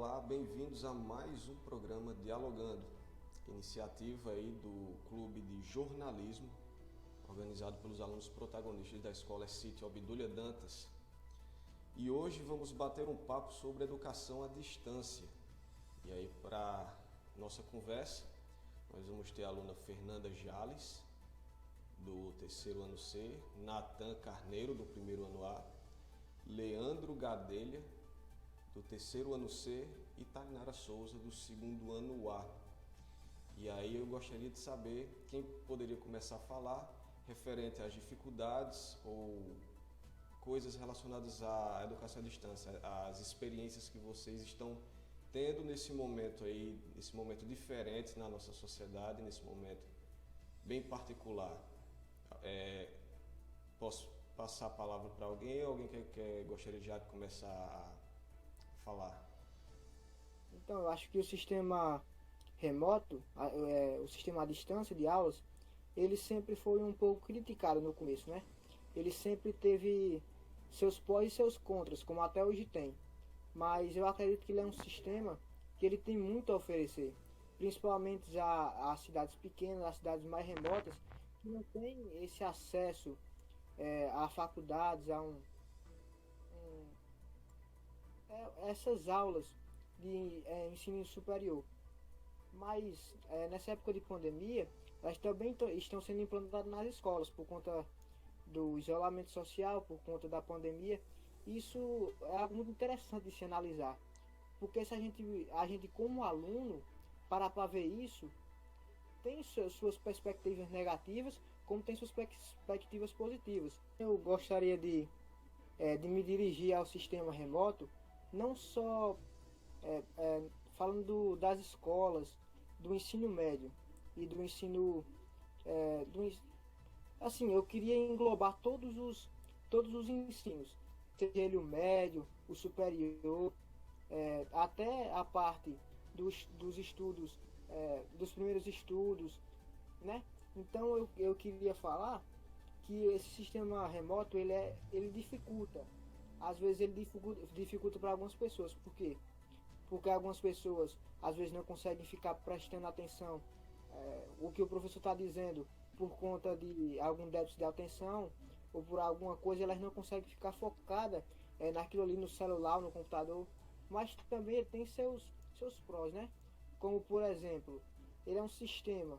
Olá, bem-vindos a mais um programa Dialogando, iniciativa aí do Clube de Jornalismo, organizado pelos alunos protagonistas da Escola Sítio Obdúlia Dantas. E hoje vamos bater um papo sobre educação à distância. E aí, para nossa conversa, nós vamos ter a aluna Fernanda Jales, do terceiro ano C, Natan Carneiro, do primeiro ano A, Leandro Gadelha, do terceiro ano C, e Tainara Souza, do segundo ano A. E aí eu gostaria de saber quem poderia começar a falar referente às dificuldades ou coisas relacionadas à educação à distância, as experiências que vocês estão tendo nesse momento aí, nesse momento diferente na nossa sociedade, nesse momento bem particular. Posso passar a palavra para alguém ou alguém que gostaria já de começar a falar? Então, eu acho que o sistema remoto, o sistema à distância de aulas, ele sempre foi um pouco criticado no começo, né? Ele sempre teve seus pós e seus contras, como até hoje tem. Mas eu acredito que ele é um sistema que ele tem muito a oferecer, principalmente a cidades pequenas, a cidades mais remotas, que não têm esse acesso a faculdades, essas aulas de ensino superior. Mas nessa época de pandemia, elas também estão sendo implantadas nas escolas por conta do isolamento social, por conta da pandemia. Isso é algo muito interessante de se analisar, porque se a gente como aluno parar para ver isso, tem suas perspectivas negativas, como tem suas perspectivas positivas. Eu gostaria de me dirigir ao sistema remoto, não só falando das escolas, do ensino médio e do ensino. Assim, eu queria englobar todos os ensinos, seja ele o médio, o superior, até a parte dos estudos, dos primeiros estudos, né? Então eu queria falar que esse sistema remoto ele dificulta. Às vezes ele dificulta para algumas pessoas. Por quê? Porque algumas pessoas às vezes não conseguem ficar prestando atenção o que o professor está dizendo por conta de algum déficit de atenção ou por alguma coisa, elas não conseguem ficar focadas naquilo ali no celular, no computador. Mas também ele tem seus prós, né? Como por exemplo, ele é um sistema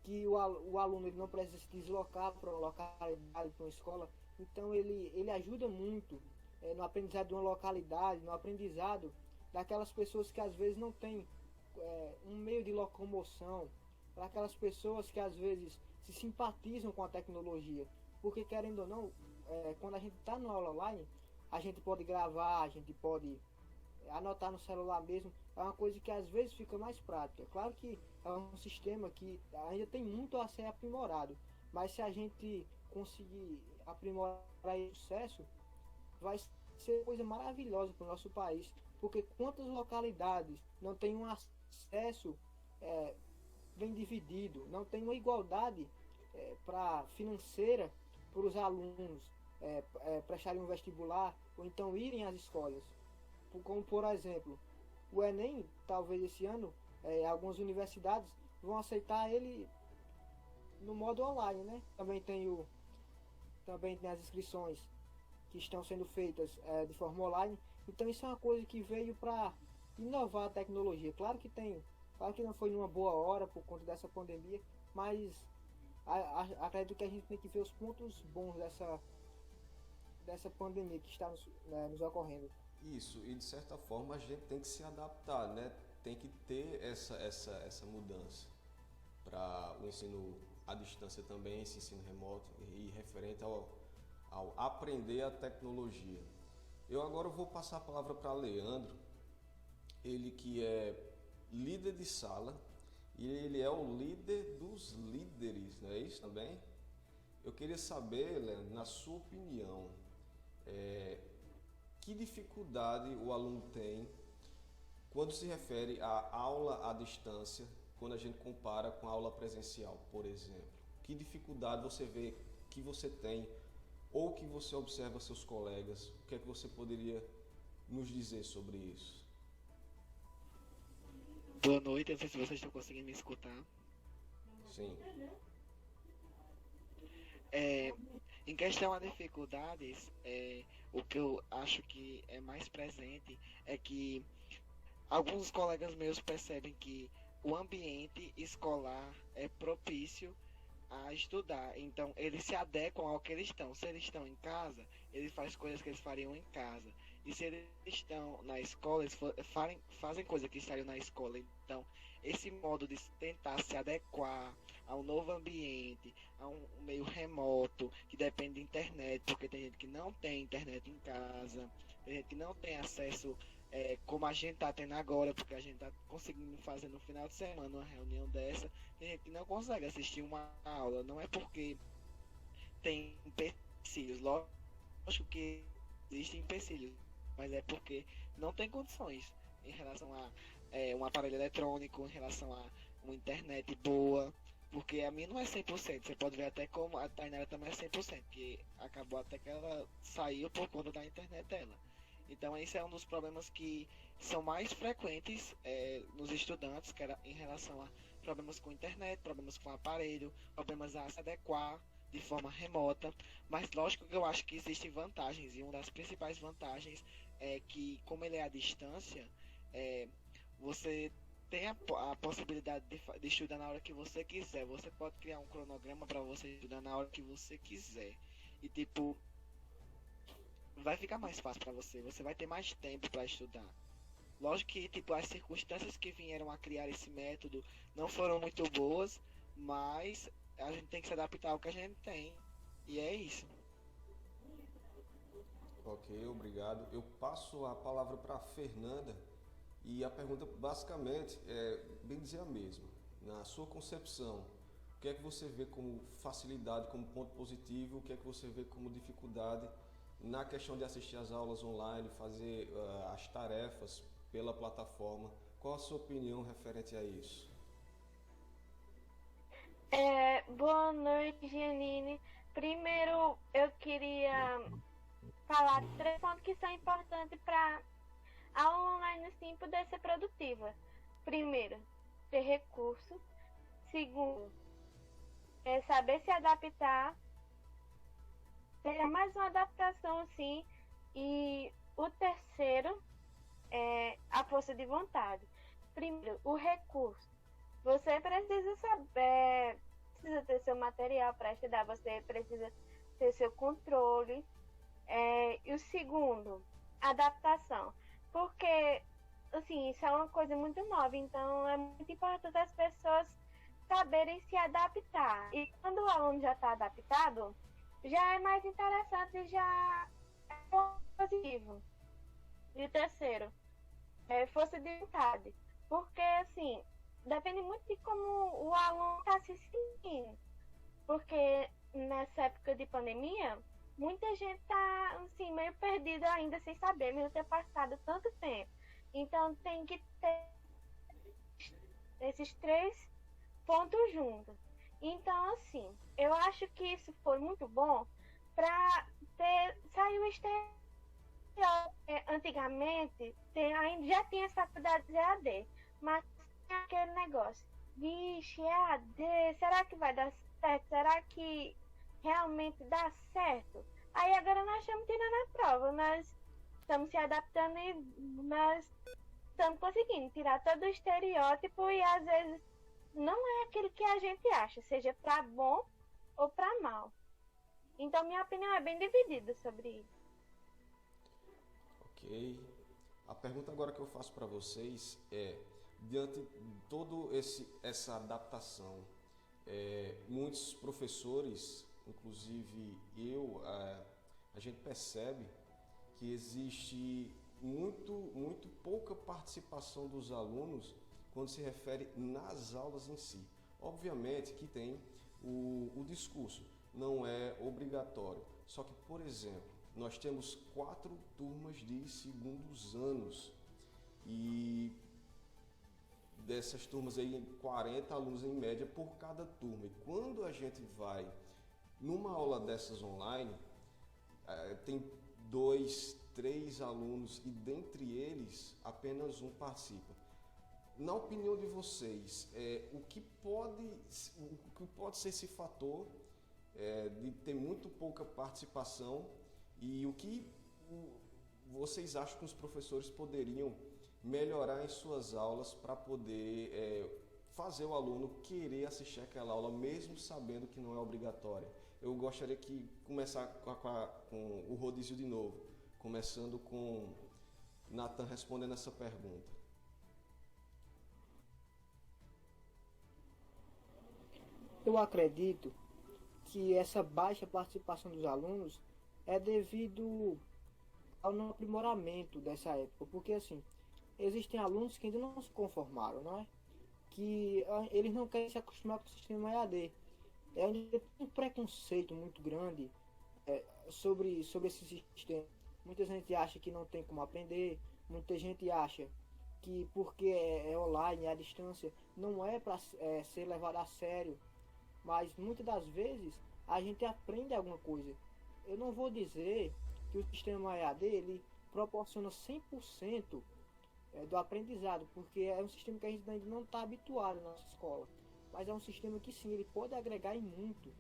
que o aluno ele não precisa se deslocar para uma localidade, para uma escola. Então ele ajuda muito no aprendizado de uma localidade, no aprendizado daquelas pessoas que às vezes não têm um meio de locomoção, para aquelas pessoas que às vezes se simpatizam com a tecnologia. Porque querendo ou não, quando a gente está na aula online, a gente pode gravar, a gente pode anotar no celular mesmo, é uma coisa que às vezes fica mais prática. Claro que é um sistema que ainda tem muito a ser aprimorado, mas se a gente conseguir aprimorar esse sucesso, vai ser coisa maravilhosa para o nosso país, porque quantas localidades não têm um acesso bem dividido, não tem uma igualdade para financeira para os alunos prestarem um vestibular ou então irem às escolas. Como por exemplo, o Enem, talvez esse ano, algumas universidades vão aceitar ele no modo online, né? Também tem as inscrições que estão sendo feitas de forma online. Então isso é uma coisa que veio para inovar a tecnologia. Claro que não foi numa boa hora por conta dessa pandemia, mas acredito que a gente tem que ver os pontos bons dessa pandemia que está nos ocorrendo. Isso, e de certa forma a gente tem que se adaptar, né? Tem que ter essa mudança para o ensino à distância também, esse ensino remoto e referente ao aprender a tecnologia. Eu agora vou passar a palavra para Leandro, ele que é líder de sala e ele é o líder dos líderes, não é isso também? Eu queria saber, Leandro, na sua opinião, que dificuldade o aluno tem quando se refere à aula à distância, quando a gente compara com a aula presencial, por exemplo? Que dificuldade você vê que você tem ou que você observa seus colegas? O que é que você poderia nos dizer sobre isso? Boa noite, não sei se vocês estão conseguindo me escutar. Sim. É, em questão a dificuldades, o que eu acho que é mais presente é que alguns colegas meus percebem que o ambiente escolar é propício a estudar. Então, eles se adequam ao que eles estão. Se eles estão em casa, eles fazem coisas que eles fariam em casa. E se eles estão na escola, eles fazem coisas que estariam na escola. Então, esse modo de tentar se adequar ao novo ambiente, a um meio remoto, que depende de internet, porque tem gente que não tem internet em casa, tem gente que não tem acesso como a gente está tendo agora, porque a gente está conseguindo fazer no final de semana uma reunião dessa. Tem gente que não consegue assistir uma aula, não é porque tem empecilhos, lógico que existem empecilhos, mas é porque não tem condições em relação a um aparelho eletrônico, em relação a uma internet boa, porque a minha não é 100%, você pode ver até como a Tainara também é 100%, que acabou até que ela saiu por conta da internet dela. Então esse é um dos problemas que são mais frequentes nos estudantes, que era em relação a problemas com internet, problemas com aparelho, problemas a se adequar de forma remota, mas lógico que eu acho que existem vantagens, e uma das principais vantagens é que, como ele é à distância, é, você tem a possibilidade de estudar na hora que você quiser, você pode criar um cronograma para você estudar na hora que você quiser, e tipo, vai ficar mais fácil para você, você vai ter mais tempo para estudar. Lógico que tipo, as circunstâncias que vieram a criar esse método não foram muito boas, mas a gente tem que se adaptar ao que a gente tem. E é isso. Ok, obrigado. Eu passo a palavra para a Fernanda e a pergunta basicamente é bem dizer a mesma. Na sua concepção, o que é que você vê como facilidade, como ponto positivo, o que é que você vê como dificuldade na questão de assistir às aulas online, fazer as tarefas pela plataforma? Qual a sua opinião referente a isso? Boa noite, Janine. Primeiro, eu queria falar de 3 pontos que são importantes para a aula online assim poder ser produtiva. Primeiro, ter recurso. Segundo, saber se adaptar. Seria mais uma adaptação, assim. E o terceiro é a força de vontade. Primeiro, o recurso. Você precisa saber, precisa ter seu material para estudar, você precisa ter seu controle. E o segundo, adaptação. Porque, assim, isso é uma coisa muito nova, então é muito importante as pessoas saberem se adaptar. E quando o aluno já está adaptado, já é mais interessante, já é positivo. E o terceiro, força de vontade. Porque, assim, depende muito de como o aluno está se sentindo. Porque nessa época de pandemia, muita gente está assim, meio perdida ainda sem saber, mesmo ter passado tanto tempo. Então tem que ter esses 3 pontos juntos. Então, assim, eu acho que isso foi muito bom para sair o exterior. Antigamente ainda já tinha as faculdades EAD, mas tem aquele negócio, vixe, EAD, será que vai dar certo? Será que realmente dá certo? Aí agora nós estamos tirando a prova, nós estamos se adaptando e nós estamos conseguindo tirar todo o estereótipo e às vezes não é aquilo que a gente acha, seja para bom ou para mal. Então minha opinião é bem dividida sobre isso. Ok. A pergunta agora que eu faço para vocês é, diante de toda essa adaptação, muitos professores, inclusive eu, a gente percebe que existe muito pouca participação dos alunos quando se refere nas aulas em si. Obviamente que tem o discurso, não é obrigatório. Só que, por exemplo, nós temos 4 turmas de segundos anos e dessas turmas aí, 40 alunos em média por cada turma. E quando a gente vai numa aula dessas online, tem 2, 3 alunos e dentre eles apenas um participa. Na opinião de vocês, o que pode ser esse fator de ter muito pouca participação e vocês acham que os professores poderiam melhorar em suas aulas para poder fazer o aluno querer assistir aquela aula mesmo sabendo que não é obrigatória? Eu gostaria de começar com o rodízio de novo, começando com Nathan respondendo essa pergunta. Eu acredito que essa baixa participação dos alunos é devido ao não aprimoramento dessa época, porque assim, existem alunos que ainda não se conformaram, não é? Que eles não querem se acostumar com o sistema EAD. Ainda tem um preconceito muito grande sobre esse sistema. Muita gente acha que não tem como aprender, muita gente acha que porque é online, é à distância, não é para ser levado a sério, mas muitas das vezes a gente aprende alguma coisa. Eu não vou dizer que o sistema EAD ele proporciona 100% do aprendizado, porque é um sistema que a gente ainda não está habituado na nossa escola, mas é um sistema que sim, ele pode agregar em muito.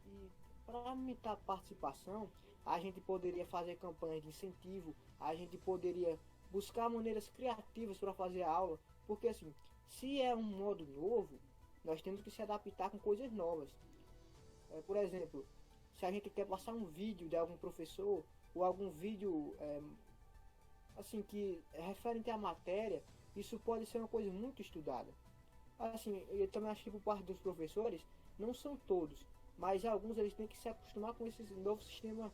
E para aumentar a participação, a gente poderia fazer campanhas de incentivo, a gente poderia buscar maneiras criativas para fazer a aula, porque assim, se é um modo novo, nós temos que se adaptar com coisas novas. Por exemplo, se a gente quer passar um vídeo de algum professor ou algum vídeo assim que é referente à matéria, isso pode ser uma coisa muito estudada. Assim, eu também acho que por parte dos professores, não são todos, mas alguns eles têm que se acostumar com esse novo sistema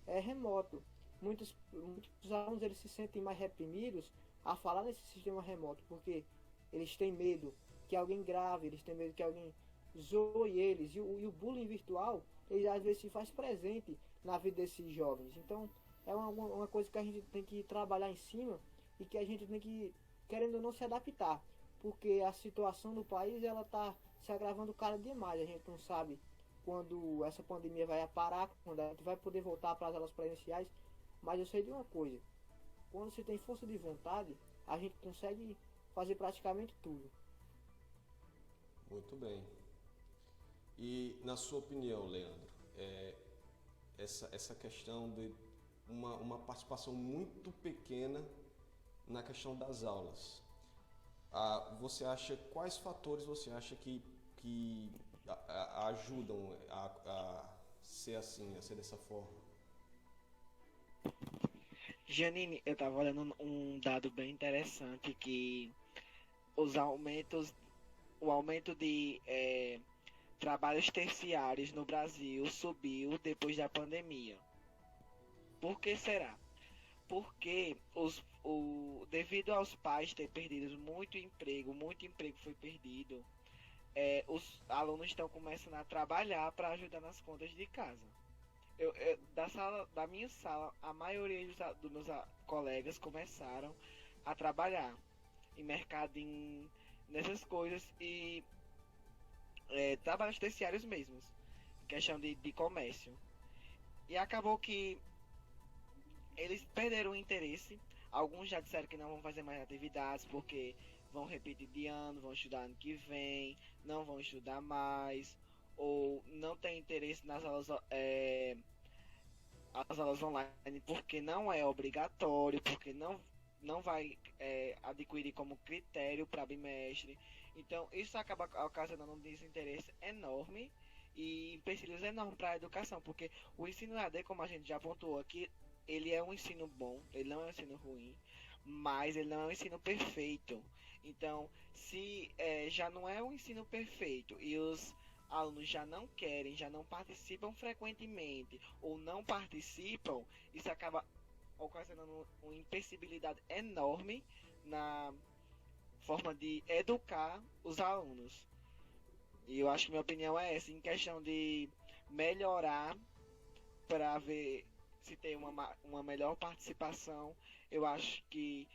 remoto. Muitos alunos eles se sentem mais reprimidos a falar nesse sistema remoto, porque eles têm medo que alguém grave, eles têm medo que alguém zoe eles, e o bullying virtual, ele às vezes se faz presente na vida desses jovens. Então, é uma coisa que a gente tem que trabalhar em cima e que a gente tem que, querendo ou não, se adaptar, porque a situação do país, ela está se agravando cada dia mais. A gente não sabe quando essa pandemia vai parar, quando a gente vai poder voltar para as aulas presenciais, mas eu sei de uma coisa: quando se tem força de vontade, a gente consegue fazer praticamente tudo. Muito bem. E na sua opinião, Leandro, essa questão de uma participação muito pequena na questão das aulas, quais fatores você acha que ajudam a ser assim, a ser dessa forma? Janine, eu estava olhando um dado bem interessante que os aumentos, o aumento de trabalhos terciários no Brasil subiu depois da pandemia. Por que será? Porque devido aos pais terem perdido muito emprego foi perdido, os alunos estão começando a trabalhar para ajudar nas contas de casa. Da minha sala, a maioria dos meus colegas começaram a trabalhar em mercado, nessas coisas e trabalhos terciários mesmos, questão de comércio. E acabou que eles perderam o interesse. Alguns já disseram que não vão fazer mais atividades porque vão repetir de ano, vão estudar ano que vem, não vão estudar mais, ou não tem interesse nas aulas, as aulas online porque não é obrigatório, porque não vai adquirir como critério para bimestre. Então isso acaba ocasionando um desinteresse enorme e empecilhos enormes para a educação, porque o ensino EAD, como a gente já pontuou aqui, ele é um ensino bom, ele não é um ensino ruim, mas ele não é um ensino perfeito. Então, se já não é um ensino perfeito e os alunos já não querem, já não participam frequentemente ou não participam, isso acaba ocasionando uma impossibilidade enorme na forma de educar os alunos. E eu acho que minha opinião é essa, em questão de melhorar para ver se tem uma melhor participação. Eu acho que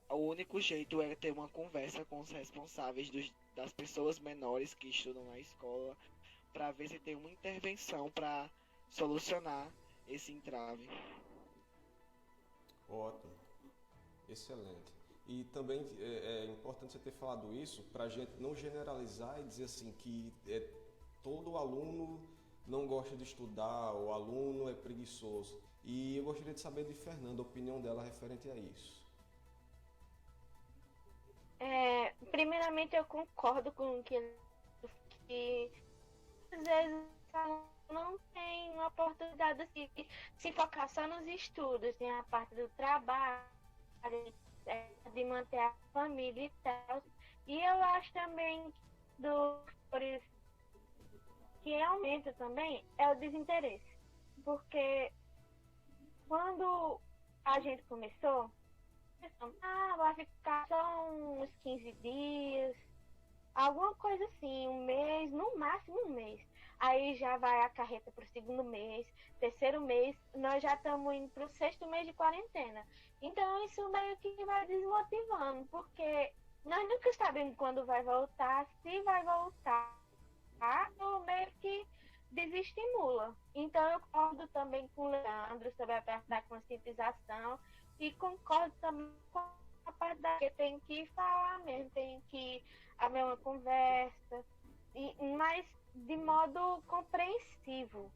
o único jeito é ter uma conversa com os responsáveis das pessoas menores que estudam na escola, para ver se tem uma intervenção para solucionar esse entrave. Ótimo, excelente. E também é importante você ter falado isso para a gente não generalizar e dizer assim que todo aluno não gosta de estudar, o aluno é preguiçoso. E eu gostaria de saber de Fernanda a opinião dela referente a isso. Primeiramente, eu concordo com o que às vezes não tem uma oportunidade de se focar só nos estudos, tem a parte do trabalho, de manter a família e tal. E eu acho também que aumenta também é o desinteresse. Porque quando a gente começou, vai ficar só uns 15 dias, alguma coisa assim, um mês, no máximo um mês. Aí já vai a carreta para o segundo mês, terceiro mês, nós já estamos indo para o sexto mês de quarentena. Então isso meio que vai desmotivando, porque nós nunca sabemos quando vai voltar, se vai voltar, ou meio que desestimula. Então eu concordo também com o Leandro sobre a parte da conscientização e concordo também com a parte da que tem que falar mesmo, tem que haver uma conversa, mas de modo compreensivo.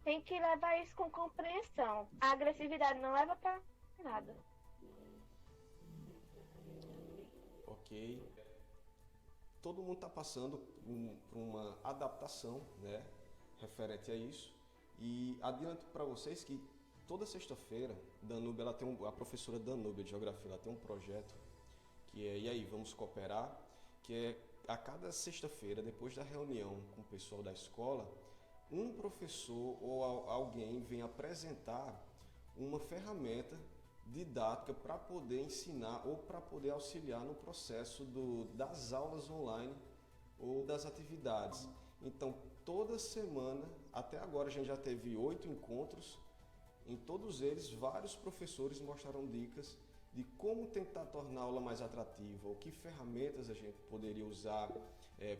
Tem que levar isso com compreensão. A agressividade não leva para nada. Ok. Todo mundo está passando por uma adaptação, né, referente a isso. E adianto para vocês que toda sexta-feira, Danúbia, a professora Danúbia de Geografia, ela tem um projeto que é E aí, vamos cooperar? Que é a cada sexta-feira, depois da reunião com o pessoal da escola, um professor ou alguém vem apresentar uma ferramenta didática para poder ensinar ou para poder auxiliar no processo das aulas online ou das atividades. Então, toda semana, até agora a gente já teve 8 encontros. Em todos eles, vários professores mostraram dicas de como tentar tornar a aula mais atrativa, ou que ferramentas a gente poderia usar.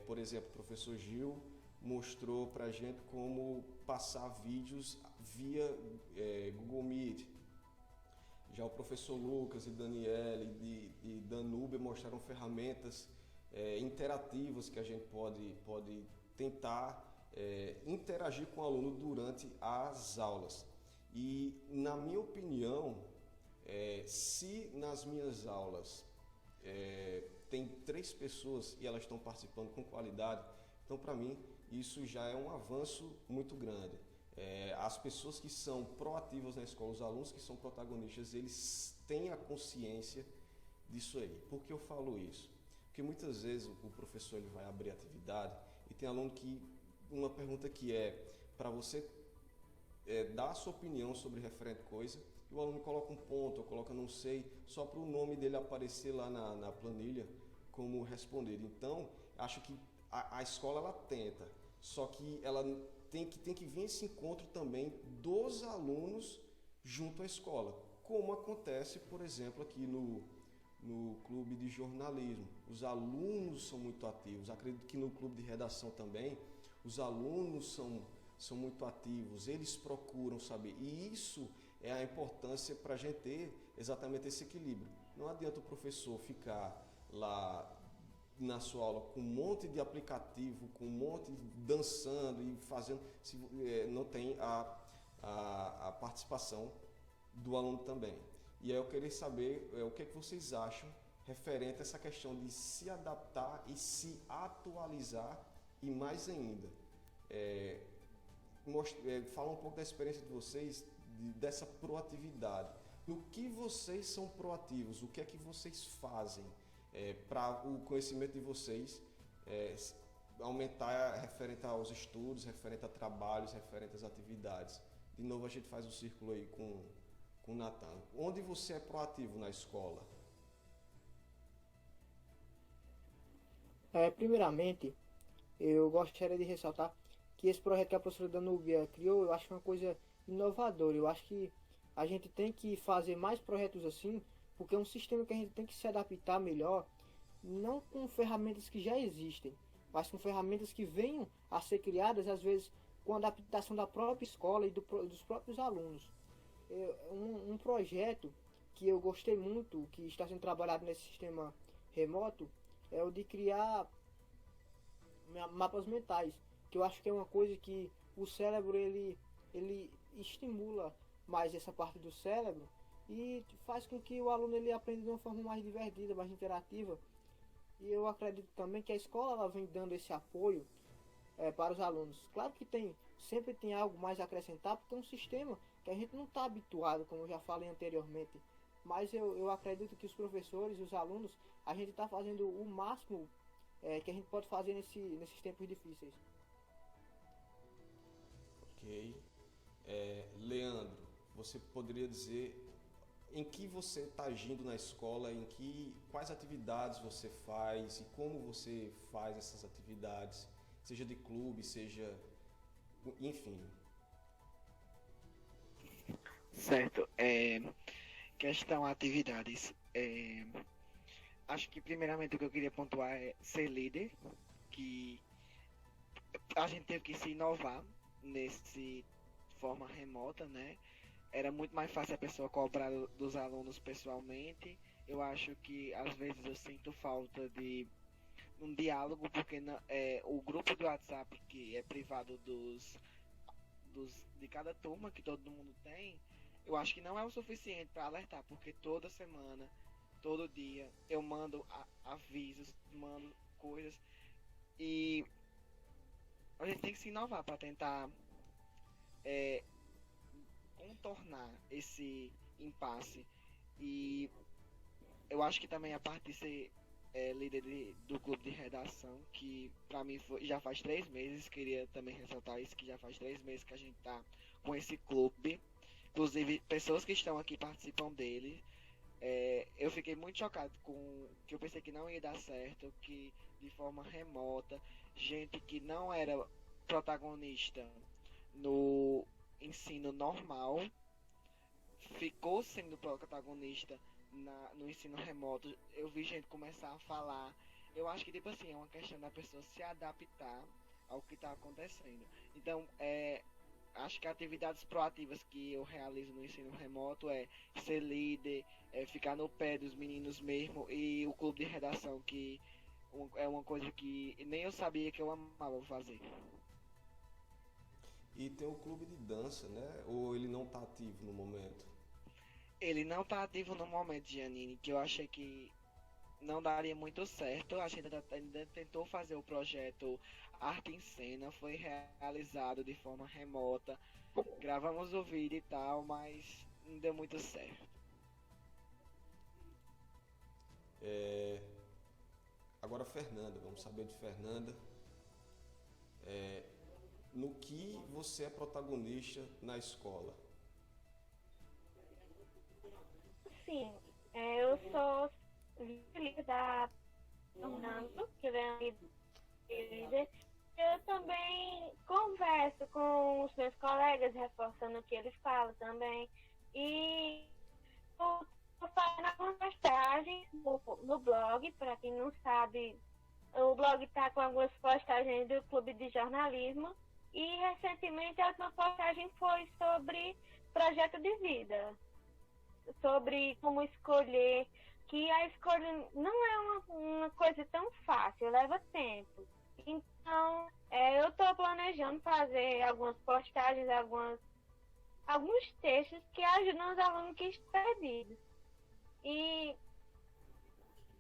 Por exemplo, o professor Gil mostrou para a gente como passar vídeos via Google Meet. Já o professor Lucas e Daniele e Danúbia mostraram ferramentas interativas que a gente pode tentar interagir com o aluno durante as aulas. E, na minha opinião, se nas minhas aulas tem 3 pessoas e elas estão participando com qualidade, então, para mim, isso já é um avanço muito grande. As pessoas que são proativas na escola, os alunos que são protagonistas, eles têm a consciência disso aí. Por que eu falo isso? Porque muitas vezes o professor ele vai abrir atividade e tem aluno que, uma pergunta que para você dar a sua opinião sobre referente coisa, e o aluno coloca um ponto, ou coloca não sei, só para o nome dele aparecer lá na planilha como respondido. Então, acho que a escola ela tenta, só que ela tem que vir esse encontro também dos alunos junto à escola, como acontece, por exemplo, aqui no clube de jornalismo. Os alunos são muito ativos, acredito que no clube de redação também, os alunos são muito ativos, eles procuram saber, e isso é a importância para a gente ter exatamente esse equilíbrio. Não adianta o professor ficar lá na sua aula com um monte de aplicativo, com um monte de dançando e fazendo, se não tem a participação do aluno também. E aí eu queria saber o que vocês acham referente a essa questão de se adaptar e se atualizar, e mais ainda, falar um pouco da experiência de vocês, dessa proatividade. No que vocês são proativos, o que é que vocês fazem para o conhecimento de vocês aumentar referente aos estudos, referente a trabalhos, referente às atividades. De novo a gente faz o círculo aí com o Natan. Onde você é proativo na escola? Primeiramente, eu gostaria de ressaltar que esse projeto que a professora Danúbia criou, eu acho uma coisa inovadora. Eu acho que a gente tem que fazer mais projetos assim, porque é um sistema que a gente tem que se adaptar melhor, não com ferramentas que já existem, mas com ferramentas que venham a ser criadas, às vezes, com a adaptação da própria escola e dos próprios alunos. Um projeto que eu gostei muito, que está sendo trabalhado nesse sistema remoto, é o de criar mapas mentais, que eu acho que é uma coisa que o cérebro ele estimula mais essa parte do cérebro e faz com que o aluno ele aprenda de uma forma mais divertida, mais interativa. E eu acredito também que a escola ela vem dando esse apoio para os alunos. Claro que sempre tem algo mais a acrescentar, porque é um sistema que a gente não está habituado, como eu já falei anteriormente. Mas eu acredito que os professores e os alunos, a gente está fazendo o máximo que a gente pode fazer nesses tempos difíceis. Ok. Leandro, você poderia dizer em que você está agindo na escola, quais atividades você faz e como você faz essas atividades, seja de clube, seja, enfim. Certo. Questão atividades. Acho que primeiramente o que eu queria pontuar é ser líder, que a gente teve que se inovar nesse forma remota, né? Era muito mais fácil a pessoa cobrar dos alunos pessoalmente. Eu acho que às vezes eu sinto falta de um diálogo, porque o grupo do WhatsApp que é privado de cada turma que todo mundo tem, eu acho que não é o suficiente para alertar, porque toda semana, todo dia, eu mando avisos, mando coisas, e a gente tem que se inovar para tentar contornar esse impasse. E eu acho que também a parte de ser líder do clube de redação, que para mim já faz 3 meses, queria também ressaltar isso, que já faz 3 meses que a gente tá com esse clube. Inclusive, pessoas que estão aqui participam dele. Eu fiquei muito chocado com que eu pensei que não ia dar certo, que de forma remota, gente que não era protagonista no ensino normal ficou sendo protagonista no ensino remoto. Eu vi gente começar a falar. Eu acho que, tipo assim, é uma questão da pessoa se adaptar ao que está acontecendo. Então, acho que atividades proativas que eu realizo no ensino remoto é ser líder, ficar no pé dos meninos mesmo, e o clube de redação, que é uma coisa que nem eu sabia que eu amava fazer. E tem o clube de dança, né? Ou ele não está ativo no momento? Ele não está ativo no momento, Giannini, que eu achei que não daria muito certo. A gente ainda tentou fazer o projeto Arte em Cena, foi realizado de forma remota. Gravamos o vídeo e tal, mas não deu muito certo. Agora, Fernanda, vamos saber de Fernanda. No que você é protagonista na escola? Sim, eu sou líder da Fernando, que é líder. Eu também converso com os meus colegas, reforçando o que eles falam também. E eu faço algumas postagens no blog, para quem não sabe, o blog está com algumas postagens do Clube de Jornalismo. E recentemente a última postagem foi sobre projeto de vida, sobre como escolher, que a escolha não é uma coisa tão fácil, leva tempo. Então, eu estou planejando fazer algumas postagens, alguns textos que ajudam os alunos que estão perdidos. E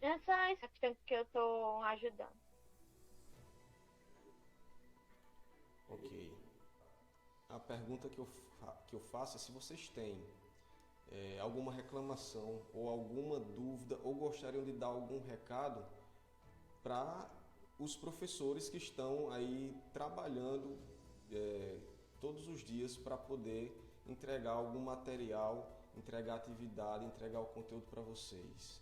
essa é a questão que eu estou ajudando. Ok. A pergunta que eu faço é se vocês têm alguma reclamação ou alguma dúvida ou gostariam de dar algum recado para os professores que estão aí trabalhando todos os dias para poder entregar algum material, entregar atividade, entregar o conteúdo para vocês.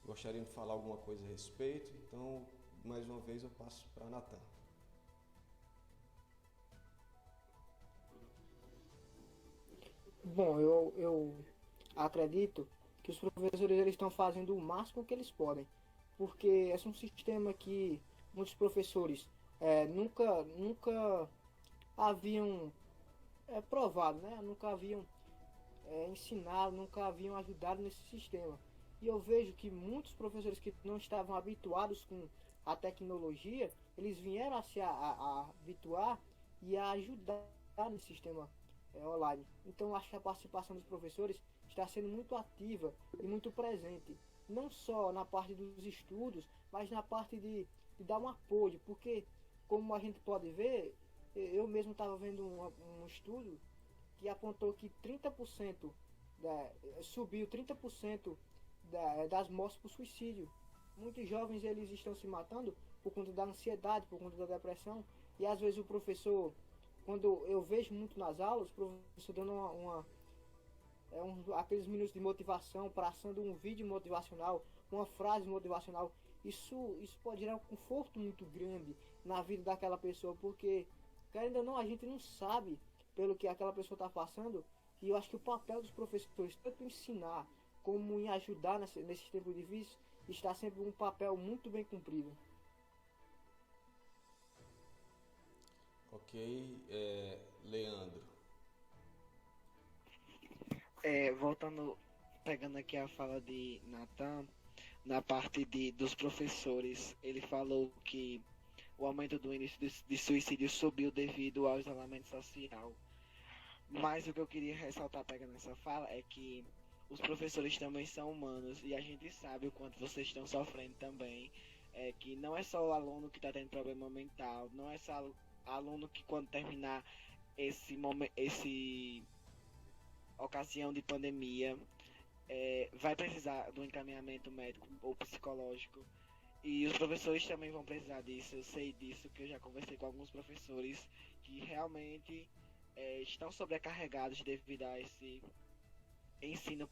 Gostariam de falar alguma coisa a respeito? Então, mais uma vez eu passo para a Natan. Bom, eu acredito que os professores eles estão fazendo o máximo que eles podem, porque esse é um sistema que muitos professores nunca haviam provado, né? Nunca haviam ensinado, nunca haviam ajudado nesse sistema. E eu vejo que muitos professores que não estavam habituados com a tecnologia, eles vieram a habituar e a ajudar no sistema online. Então acho que a participação dos professores está sendo muito ativa e muito presente, não só na parte dos estudos, mas na parte de dar um apoio, porque como a gente pode ver, eu mesmo estava vendo um estudo que apontou que 30% subiu 30% das mortes por suicídio. Muitos jovens eles estão se matando por conta da ansiedade, por conta da depressão, e às vezes o professor, quando eu vejo muito nas aulas, o professor dando aqueles minutos de motivação, passando um vídeo motivacional, uma frase motivacional, isso pode gerar um conforto muito grande na vida daquela pessoa, porque, querendo ou não, a gente não sabe pelo que aquela pessoa está passando, e eu acho que o papel dos professores, tanto em ensinar como em ajudar nesses tempos difíceis, está sempre um papel muito bem cumprido. Ok, Leandro. Voltando, pegando aqui a fala de Nathan, na parte dos professores, ele falou que o aumento do índice de suicídio subiu devido ao isolamento social. Mas o que eu queria ressaltar pegando essa fala é que os professores também são humanos e a gente sabe o quanto vocês estão sofrendo também. Que não é só o aluno que está tendo problema mental, não é só aluno que quando terminar esse ocasião de pandemia vai precisar do encaminhamento médico ou psicológico. E os professores também vão precisar disso. Eu sei disso, que eu já conversei com alguns professores que realmente estão sobrecarregados devido a esse ensino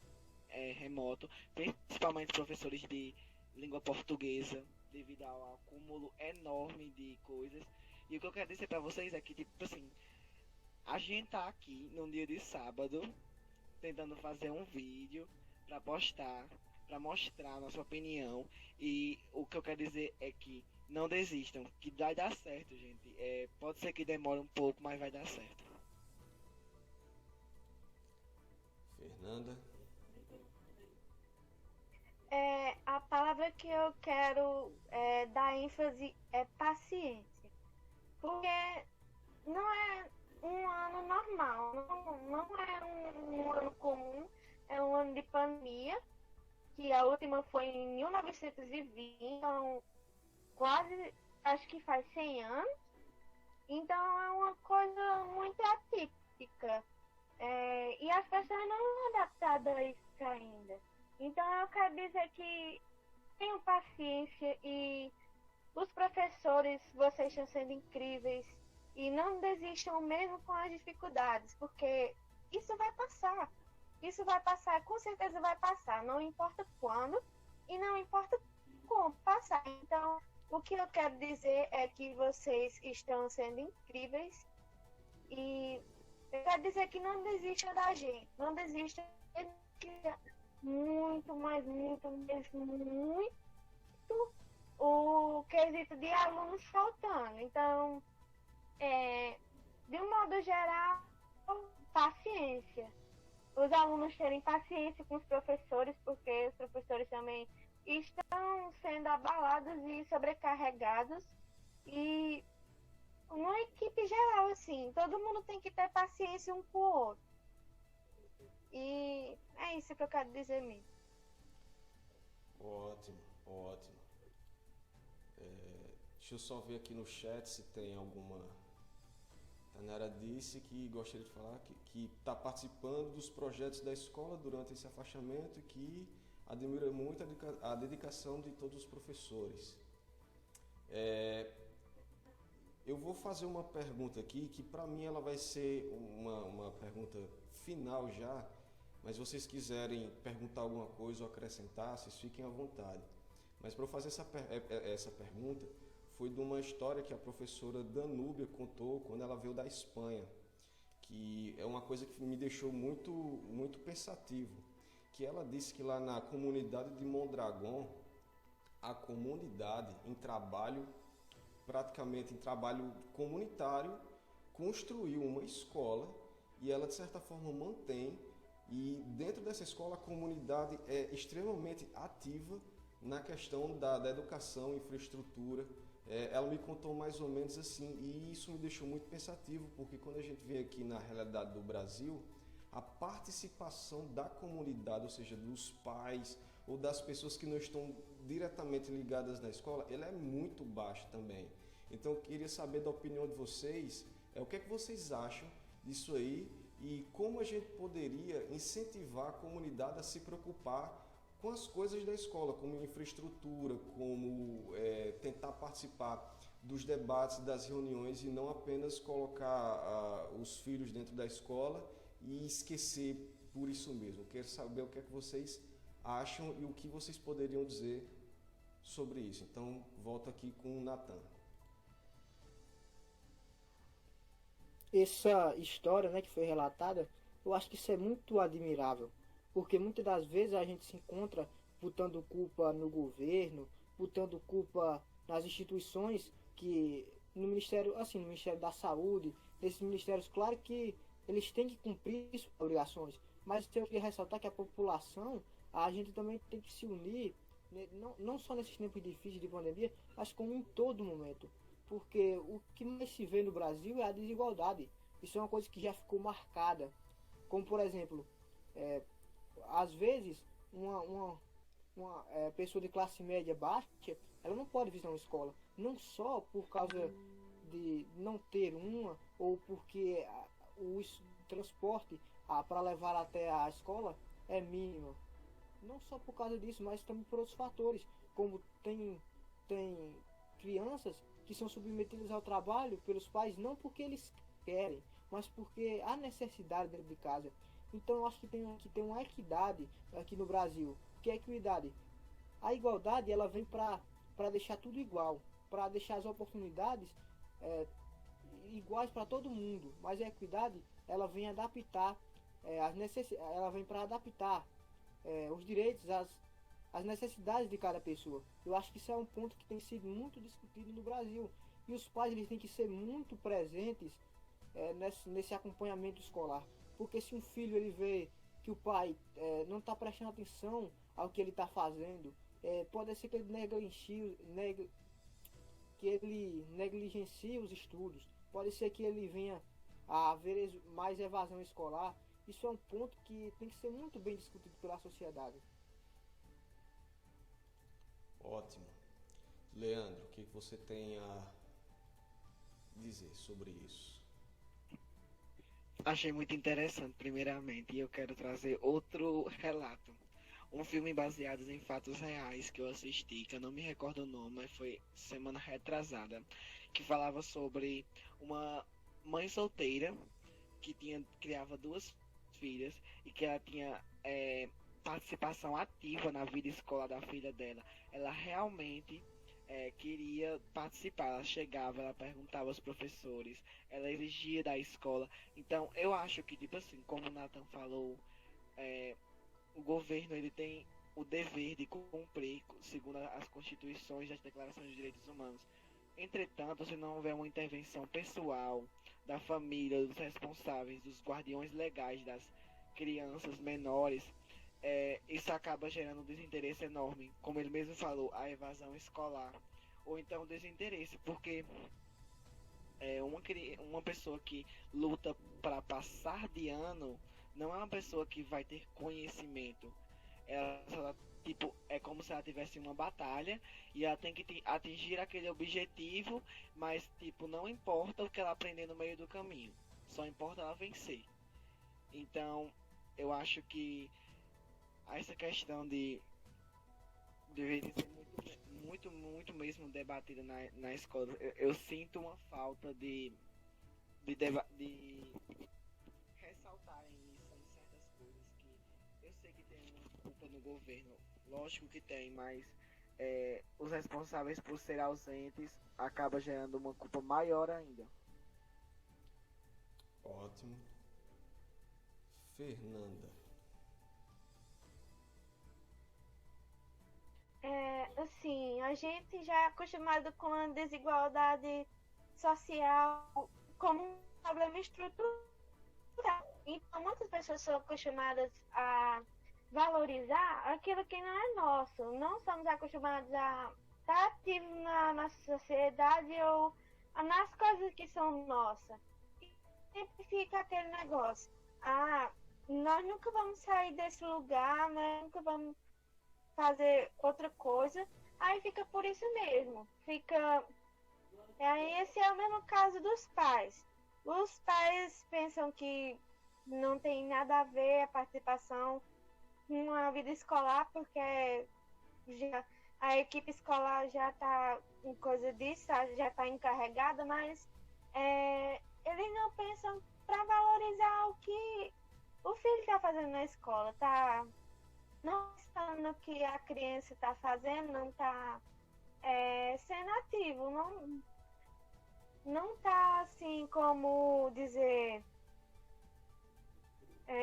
remoto, principalmente professores de língua portuguesa, devido ao acúmulo enorme de coisas. E o que eu quero dizer para vocês é que, tipo assim, a gente tá aqui num dia de sábado, tentando fazer um vídeo para postar, para mostrar a nossa opinião. E o que eu quero dizer é que não desistam, que vai dar certo, gente. Pode ser que demore um pouco, mas vai dar certo. Fernanda. A palavra que eu quero dar ênfase é paciência. Porque não é um ano normal, não é um ano comum, é um ano de pandemia, que a última foi em 1920, então quase, acho que faz 100 anos. Então é uma coisa muito atípica. E as pessoas não estão adaptadas a isso ainda. Então eu quero dizer que tenham paciência e os professores, vocês estão sendo incríveis e não desistam mesmo com as dificuldades, porque isso vai passar. Isso vai passar, com certeza vai passar, não importa quando e não importa como passar. Então, o que eu quero dizer é que vocês estão sendo incríveis e eu quero dizer que não desistam da gente, não desistam muito, mas muito, mesmo muito o quesito de alunos faltando. Então, de um modo geral, paciência. Os alunos terem paciência com os professores, porque os professores também estão sendo abalados e sobrecarregados. E uma equipe geral, assim, todo mundo tem que ter paciência um com o outro. E é isso que eu quero dizer mesmo. Ótimo, ótimo. Deixa eu só ver aqui no chat se tem alguma... Tanara disse que gostaria de falar que está participando dos projetos da escola durante esse afastamento e que admira muito a dedicação de todos os professores. Eu vou fazer uma pergunta aqui que para mim ela vai ser uma pergunta final já, mas se vocês quiserem perguntar alguma coisa ou acrescentar, vocês fiquem à vontade. Mas para eu fazer essa pergunta, foi de uma história que a professora Danúbia contou quando ela veio da Espanha, que é uma coisa que me deixou muito, muito pensativo, que ela disse que lá na comunidade de Mondragón, a comunidade praticamente em trabalho comunitário, construiu uma escola e ela de certa forma mantém E dentro dessa escola a comunidade é extremamente ativa na questão da educação, infraestrutura. Ela me contou mais ou menos assim, e isso me deixou muito pensativo, porque quando a gente vê aqui na realidade do Brasil, a participação da comunidade, ou seja, dos pais ou das pessoas que não estão diretamente ligadas na escola, ela é muito baixa também. Então eu queria saber da opinião de vocês, o que é que vocês acham disso aí e como a gente poderia incentivar a comunidade a se preocupar com as coisas da escola, como infraestrutura, como tentar participar dos debates, das reuniões e não apenas colocar os filhos dentro da escola e esquecer por isso mesmo. Quero saber o que é que vocês acham e o que vocês poderiam dizer sobre isso. Então, volto aqui com o Natan. Essa história, né, que foi relatada, eu acho que isso é muito admirável, porque muitas das vezes a gente se encontra botando culpa no governo, botando culpa nas instituições que no Ministério, assim, no Ministério da Saúde, nesses ministérios, claro que eles têm que cumprir suas obrigações, mas eu queria ressaltar que a população, a gente também tem que se unir, né, não só nesses tempos difíceis de pandemia, mas como em todo momento. Porque o que mais se vê no Brasil é a desigualdade. Isso é uma coisa que já ficou marcada. Como, por exemplo, às vezes, uma pessoa de classe média baixa, ela não pode visitar uma escola. Não só por causa de não ter uma, ou porque o transporte para levar até a escola é mínimo. Não só por causa disso, mas também por outros fatores. Como tem crianças que são submetidas ao trabalho pelos pais não porque eles querem, mas porque há necessidade dentro de casa. Então eu acho que tem que ter uma equidade aqui no Brasil. O que é equidade? A igualdade ela vem para deixar tudo igual, para deixar as oportunidades iguais para todo mundo. Mas a equidade ela vem adaptar ela vem para adaptar os direitos, as necessidades de cada pessoa. Eu acho que isso é um ponto que tem sido muito discutido no Brasil. E os pais eles têm que ser muito presentes nesse acompanhamento escolar. Porque se um filho ele vê que o pai não está prestando atenção ao que ele está fazendo, pode ser que ele negligencie os estudos, pode ser que ele venha a haver mais evasão escolar. Isso é um ponto que tem que ser muito bem discutido pela sociedade. Ótimo. Leandro, o que você tem a dizer sobre isso? Achei muito interessante, primeiramente, e eu quero trazer outro relato. Um filme baseado em fatos reais que eu assisti, que eu não me recordo o nome, mas foi semana retrasada, que falava sobre uma mãe solteira que criava duas filhas e que ela tinha participação ativa na vida escolar da filha dela. Ela realmente queria participar, ela chegava, ela perguntava aos professores, ela exigia da escola. Então eu acho que, tipo assim, como o Nathan falou, o governo ele tem o dever de cumprir segundo as constituições das declarações de direitos humanos. Entretanto, se não houver uma intervenção pessoal da família, dos responsáveis, dos guardiões legais das crianças menores, isso acaba gerando um desinteresse enorme, como ele mesmo falou, a evasão escolar, ou então desinteresse, porque uma pessoa que luta para passar de ano não é uma pessoa que vai ter conhecimento. Ela tipo, é como se ela tivesse uma batalha e ela tem que atingir aquele objetivo, mas tipo, não importa o que ela aprender no meio do caminho, só importa ela vencer. Então, eu acho que essa questão de deveria ser muito mesmo debatida na escola. Eu sinto uma falta de ressaltarem isso em certas coisas que eu sei que tem uma culpa no governo, lógico que tem, mas os responsáveis por serem ausentes acaba gerando uma culpa maior ainda. Ótimo. Fernanda. Assim, a gente já é acostumado com a desigualdade social como um problema estrutural. Então, muitas pessoas são acostumadas a valorizar aquilo que não é nosso. Não somos acostumados a estar ativos na nossa sociedade ou nas coisas que são nossas. E sempre fica aquele negócio. Ah, nós nunca vamos sair desse lugar, nós nunca vamos fazer outra coisa. Aí fica por isso mesmo. Aí esse é o mesmo caso dos pais. Os pais pensam que não tem nada a ver a participação com a vida escolar, porque a equipe escolar já está em coisa disso, já está encarregada, mas eles não pensam para valorizar o que o filho está fazendo na escola, tá? Não pensando no que a criança está fazendo, não está sendo ativo, não tá assim como dizer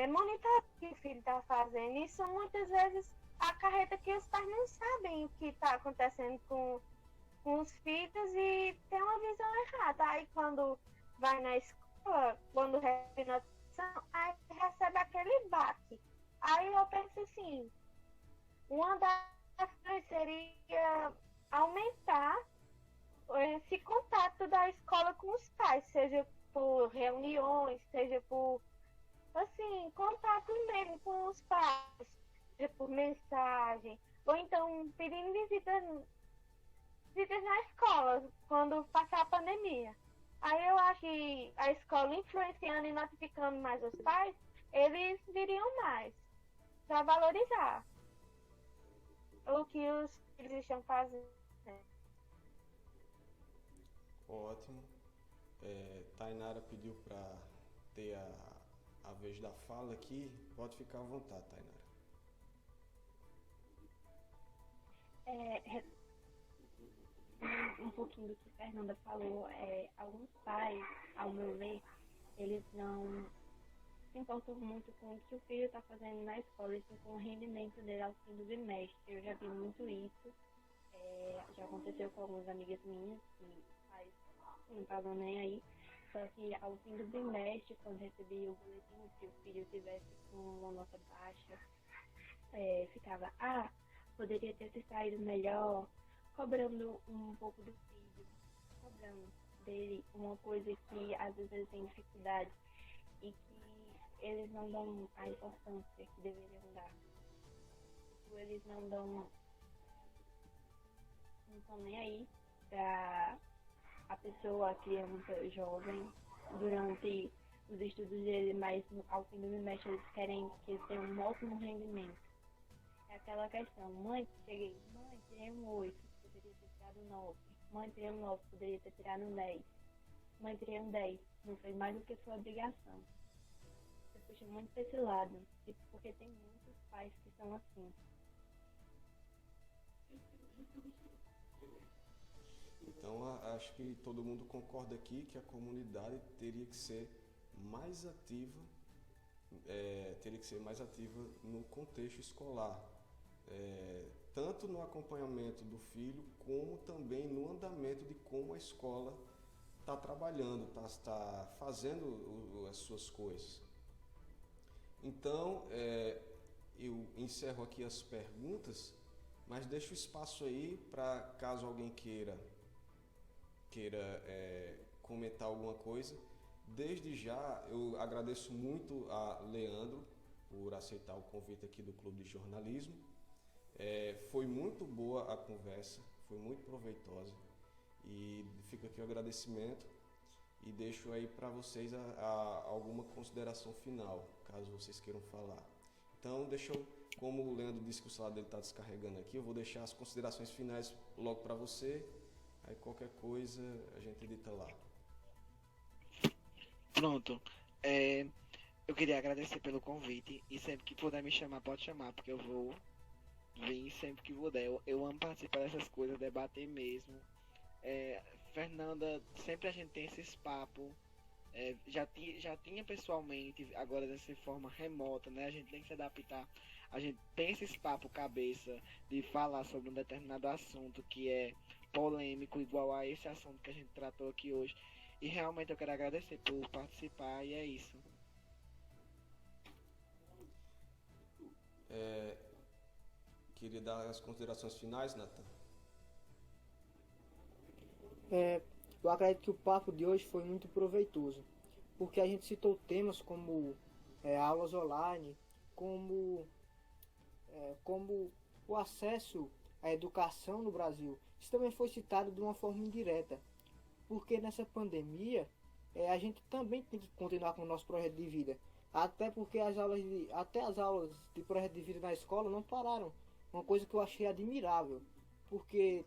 monitorar o que o filho está fazendo. Isso muitas vezes acarreta que os pais não sabem o que está acontecendo com os filhos e tem uma visão errada. Aí quando vai na escola, quando recebe notificação, aí recebe aquele baque. Aí eu penso assim, uma das ações seria aumentar esse contato da escola com os pais, seja por reuniões, seja por, assim, contato mesmo com os pais, seja por mensagem, ou então pedindo visitas na escola, quando passar a pandemia. Aí eu acho que a escola influenciando e notificando mais os pais, eles viriam mais, para valorizar o que os filhos estão fazendo. Ótimo. Tainara pediu para ter a vez da fala aqui. Pode ficar à vontade, Tainara. Um pouquinho do que a Fernanda falou, alguns pais, ao meu ver, eles não se importam muito com o que o filho está fazendo na escola, e sim com o rendimento dele ao fim do bimestre. Eu já vi muito isso, já aconteceu com algumas amigas minhas, que pais não estavam nem aí, só que ao fim do bimestre, quando recebia o boletim que o filho tivesse com uma nota baixa, ficava, poderia ter se saído melhor, cobrando um pouco do filho, cobrando dele uma coisa que às vezes ele tem dificuldade e que eles não dão a importância que deveriam dar. Eles não estão nem aí para a pessoa, a criança jovem, durante os estudos dele, mas ao fim do bimestre eles querem que eles tenham um ótimo rendimento. É aquela questão, mãe, tirei um 8, poderia ter tirado um 9. Mãe, tirei um 9, poderia ter tirado um 10. Mãe, tirei um 10, não fez mais do que sua obrigação. Você puxa muito para esse lado, porque tem muitos pais que são assim. Então, acho que todo mundo concorda aqui que a comunidade teria que ser mais ativa, no contexto escolar, tanto no acompanhamento do filho, como também no andamento de como a escola está trabalhando, está fazendo as suas coisas. Então, eu encerro aqui as perguntas, mas deixo espaço aí para caso alguém queira comentar alguma coisa. Desde já, eu agradeço muito a Leandro por aceitar o convite aqui do Clube de Jornalismo. Foi muito boa a conversa, foi muito proveitosa e fica aqui o agradecimento e deixo aí para vocês alguma consideração final, caso vocês queiram falar. Então, como o Leandro disse que o celular dele está descarregando aqui, eu vou deixar as considerações finais logo para você. Aí qualquer coisa a gente edita lá. Pronto. Eu queria agradecer pelo convite e sempre que puder me chamar, pode chamar, porque eu vou vir sempre que puder. Eu amo participar dessas coisas, debater mesmo. Fernanda, sempre a gente tem esses papos. Já tinha pessoalmente, agora dessa forma remota, né? A gente tem que se adaptar. A gente tem esses papos cabeça de falar sobre um determinado assunto que é polêmico, igual a esse assunto que a gente tratou aqui hoje. E realmente eu quero agradecer por participar e é isso. Queria dar as considerações finais, Nathan. Eu acredito que o papo de hoje foi muito proveitoso, porque a gente citou temas como aulas online, como o acesso à educação no Brasil. Isso também foi citado de uma forma indireta, porque nessa pandemia a gente também tem que continuar com o nosso projeto de vida, até porque até as aulas de projeto de vida na escola não pararam. Uma coisa que eu achei admirável, porque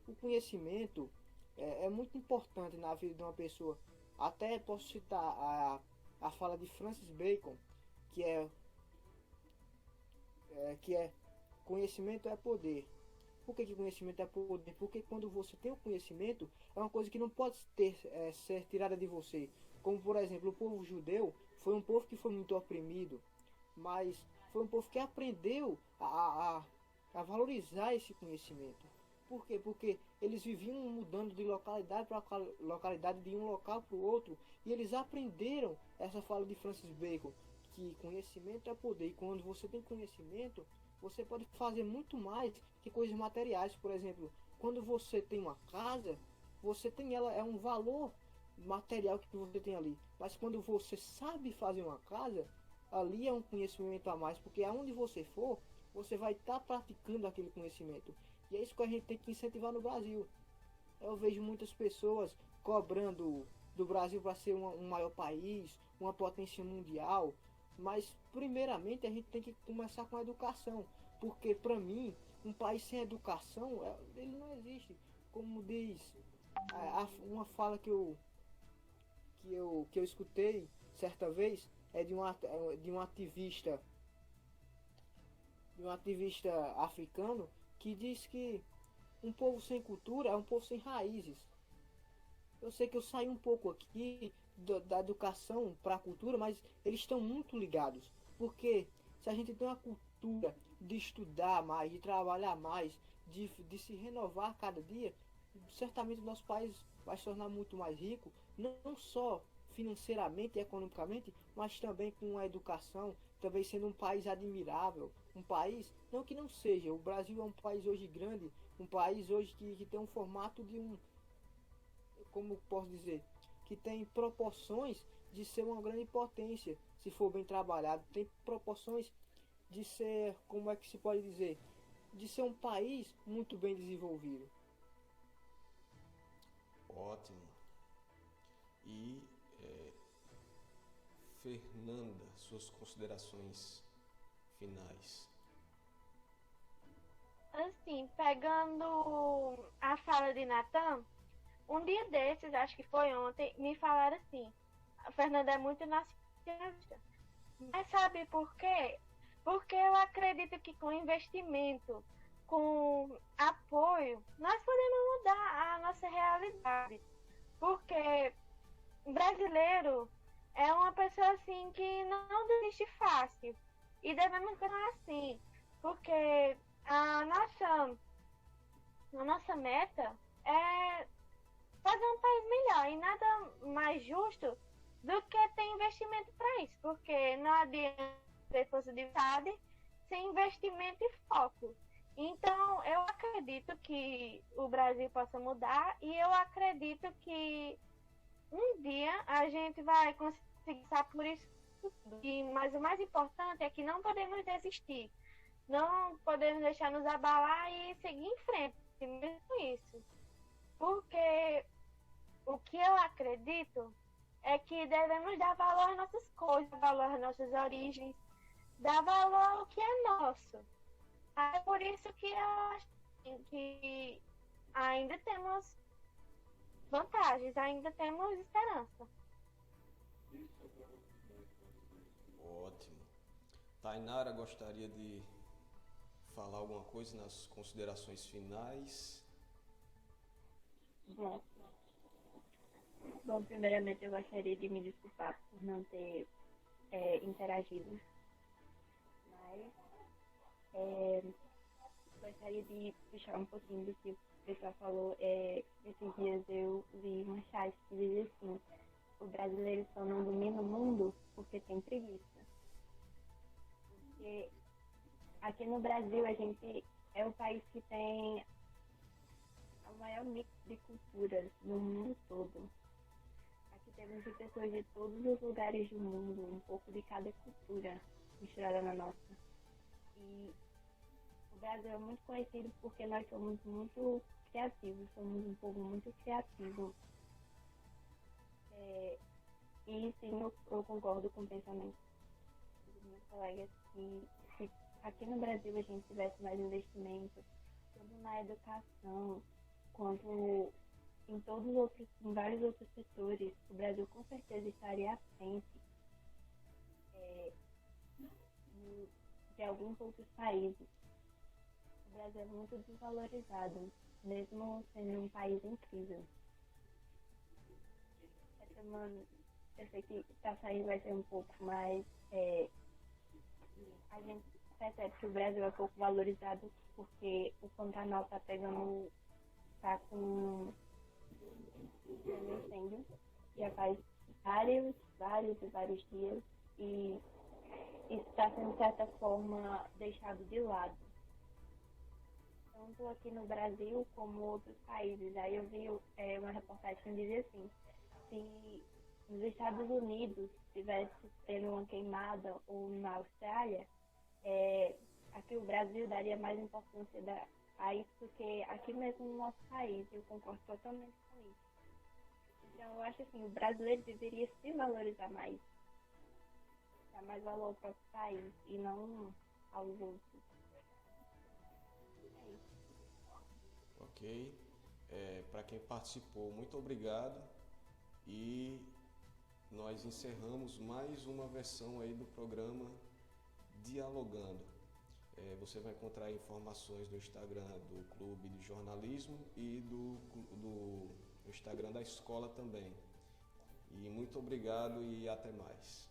o conhecimento é muito importante na vida de uma pessoa. Até posso citar a fala de Francis Bacon, que é conhecimento é poder. Por que conhecimento é poder? Porque quando você tem o conhecimento, é uma coisa que não pode ser tirada de você. Como, por exemplo, o povo judeu foi um povo que foi muito oprimido, mas foi um povo que aprendeu a valorizar esse conhecimento. Por quê? Porque eles viviam mudando de localidade para localidade, de um local para o outro, e eles aprenderam essa fala de Francis Bacon, que conhecimento é poder. E quando você tem conhecimento, você pode fazer muito mais que coisas materiais. Por exemplo, quando você tem uma casa, você tem ela, é um valor material que você tem ali. Mas quando você sabe fazer uma casa, ali é um conhecimento a mais, porque aonde você for, você vai estar praticando aquele conhecimento. E é isso que a gente tem que incentivar no Brasil. Eu vejo muitas pessoas cobrando do Brasil para ser um maior país, uma potência mundial, mas primeiramente a gente tem que começar com a educação, porque para mim um país sem educação ele não existe. Como diz uma fala que eu escutei certa vez, é de um ativista africano, que diz que um povo sem cultura é um povo sem raízes. Eu sei que eu saí um pouco aqui da educação para a cultura, mas eles estão muito ligados. Porque se a gente tem uma cultura de estudar mais, de trabalhar mais, de se renovar a cada dia, certamente o nosso país vai se tornar muito mais rico, não só financeiramente e economicamente, mas também com a educação, também sendo um país admirável, um país, não que não seja, o Brasil é um país hoje grande, um país hoje que tem um formato como posso dizer, que tem proporções de ser uma grande potência, se for bem trabalhado, tem proporções de ser, como é que se pode dizer, de ser um país muito bem desenvolvido. Ótimo. E Fernanda, suas considerações finais. Assim, pegando a fala de Natan, um dia desses, acho que foi ontem, me falaram assim, a Fernanda é muito nacionalista. Mas sabe por quê? Porque eu acredito que com investimento, com apoio, nós podemos mudar a nossa realidade. Porque o brasileiro é uma pessoa assim que não desiste fácil. E devemos continuar assim. Porque a nossa meta é fazer um país melhor. E nada mais justo do que ter investimento para isso. Porque não adianta ter força de vontade sem investimento e foco. Então, eu acredito que o Brasil possa mudar e eu acredito que um dia a gente vai conseguir passar por isso tudo. Mas o mais importante é que não podemos desistir. Não podemos deixar nos abalar e seguir em frente, mesmo isso. Porque o que eu acredito é que devemos dar valor às nossas coisas, dar valor às nossas origens, dar valor ao que é nosso. É por isso que eu acho que ainda temos vantagens, ainda temos esperança. Ótimo. Tainara, gostaria de falar alguma coisa nas considerações finais? Bom, primeiramente eu gostaria de me desculpar por não ter interagido, mas gostaria de puxar um pouquinho do que o pessoal falou. Esses dias eu vi uma chat que diz assim: o brasileiro só não domina o mundo porque tem preguiça. Porque aqui no Brasil a gente é o país que tem o maior mix de culturas no mundo todo. Aqui temos de pessoas de todos os lugares do mundo, um pouco de cada cultura misturada na nossa. E o Brasil é muito conhecido porque nós somos muito criativos, somos um povo muito criativo. E sim, eu concordo com o pensamento dos meus colegas que se aqui no Brasil a gente tivesse mais investimento, tanto na educação quanto em vários outros setores, o Brasil com certeza estaria à frente de alguns outros países. O Brasil é muito desvalorizado, mesmo sendo um país incrível. Essa semana, eu sei que está saindo vai ser um pouco mais. A gente percebe que o Brasil é pouco valorizado porque o Pantanal está com um incêndio já faz vários dias e isso está sendo, de certa forma, deixado de lado. Tanto aqui no Brasil como outros países. Aí eu vi uma reportagem que dizia assim, se nos Estados Unidos tivesse tendo uma queimada ou na Austrália, aqui o Brasil daria mais importância a isso do que aqui mesmo no nosso país. Eu concordo totalmente com isso. Então eu acho assim, o brasileiro deveria se valorizar mais, dar mais valor ao próprio país e não aos outros. É isso. Ok. Para quem participou, muito obrigado. E nós encerramos mais uma versão aí do programa Dialogando. Você vai encontrar informações no Instagram do Clube de Jornalismo e do Instagram da escola também. E muito obrigado e até mais.